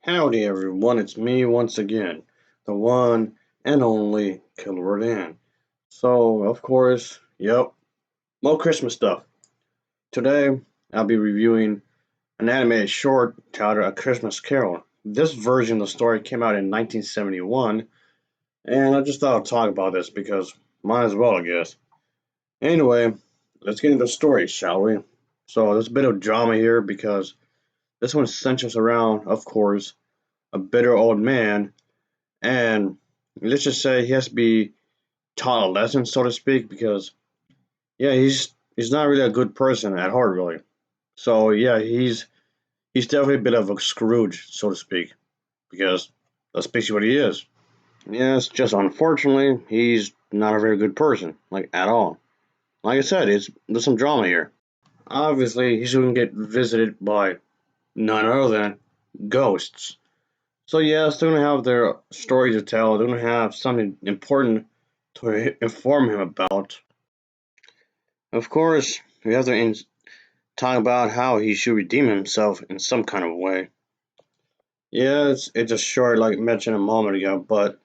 Howdy everyone, it's me once again, the one and only Killer Dan. So, of course, more Christmas stuff. Today, I'll be reviewing an animated short titled A Christmas Carol. This version of the story came out in 1971, and I just thought I'd talk about this because might as well, I guess. Anyway, let's get into the story, shall we? So, there's a bit of drama here because this one centers around, of course, a bitter old man. And let's just say he has to be taught a lesson, so to speak, because yeah, he's not really a good person at heart, really. So yeah, he's definitely a bit of a Scrooge, so to speak, because that's basically what he is. Yes, just unfortunately, he's not a very good person, like at all. Like I said, there's some drama here. Obviously, he's going to get visited by none other than ghosts. So yes, they're gonna have their story to tell. They're gonna have something important to inform him about. Of course, we have to talk about how he should redeem himself in some kind of way. Yeah, it's a short, like mentioned a moment ago, but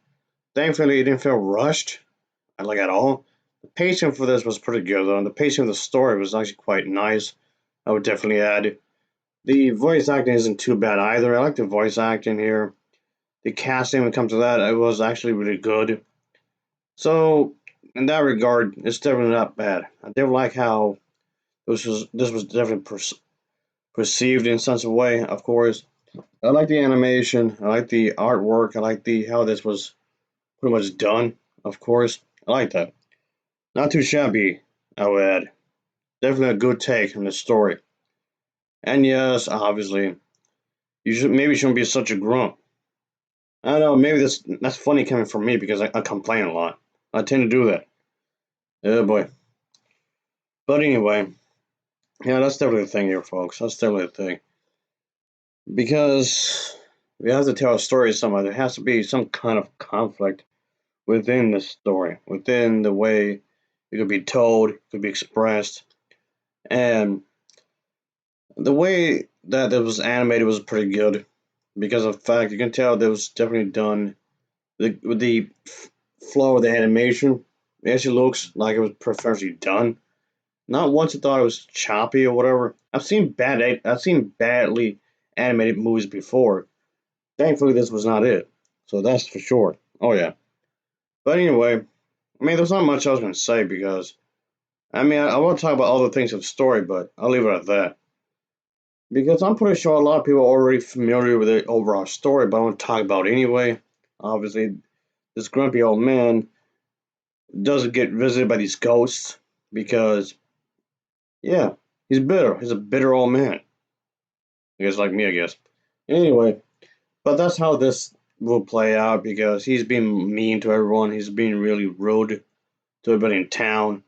thankfully it didn't feel rushed, like at all. The pacing for this was pretty good though, and the pacing of the story was actually quite nice. I would definitely add. The voice acting isn't too bad either. I like the voice acting here. The casting, when it comes to that, it was actually really good. So, in that regard, it's definitely not bad. I definitely like how this was definitely perceived in such a way. Of course, I like the animation. I like the artwork. I like the how this was pretty much done. Of course, I like that. Not too shabby, I would add. Definitely a good take on the story. And yes, obviously, you should maybe shouldn't be such a grump. I don't know. Maybe that's funny coming from me because I complain a lot. I tend to do that. Oh boy. But anyway, yeah, that's definitely a thing here, folks. That's definitely a thing. Because we have to tell a story somehow. There has to be some kind of conflict within the story, within the way it could be told, it could be expressed. And the way that it was animated was pretty good. Because of the fact you can tell that was definitely done with the flow of the animation. It actually looks like it was professionally done. Not once I thought it was choppy or whatever. I've seen badly animated movies before. Thankfully, this was not it. So that's for sure. Oh yeah. But anyway, I mean, there's not much I was gonna say because I mean, I want to talk about other things of the story, but I'll leave it at that because I'm pretty sure a lot of people are already familiar with the overall story. But I want to talk about it anyway. Obviously, this grumpy old man doesn't get visited by these ghosts because yeah, he's bitter. He's a bitter old man. I guess like me, I guess. Anyway, but that's how this will play out because he's being mean to everyone. He's being really rude to everybody in town.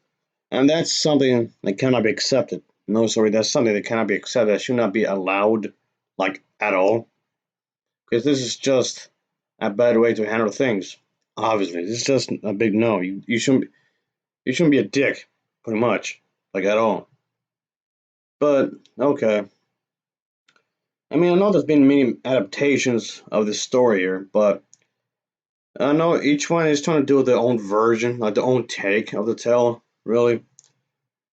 And that's something that cannot be accepted. No, sorry, that's something that cannot be accepted. That should not be allowed, like, at all. Because this is just a bad way to handle things. Obviously, this is just a big no. You shouldn't be a dick, pretty much, like at all. But okay, I mean, I know there's been many adaptations of this story here, but I know each one is trying to do their own version, like their own take of the tale, really.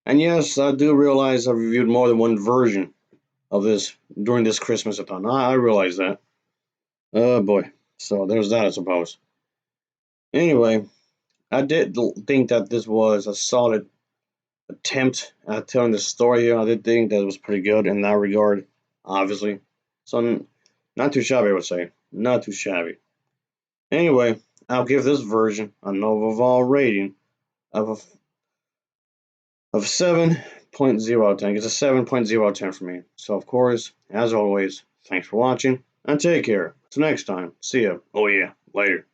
And yes, I do realize I've reviewed more than one version of this during this Christmas-a-thon. I realize that. Oh boy. So there's that, I suppose. Anyway, I did think that this was a solid attempt at telling the story here. I did think that it was pretty good in that regard, obviously. So, not too shabby, I would say. Not too shabby. Anyway, I'll give this version an overall rating of 7.0 out of 10. It's a 7.0 out of 10 for me. So, of course, as always, thanks for watching and take care. Till next time, see ya. Oh, yeah, later.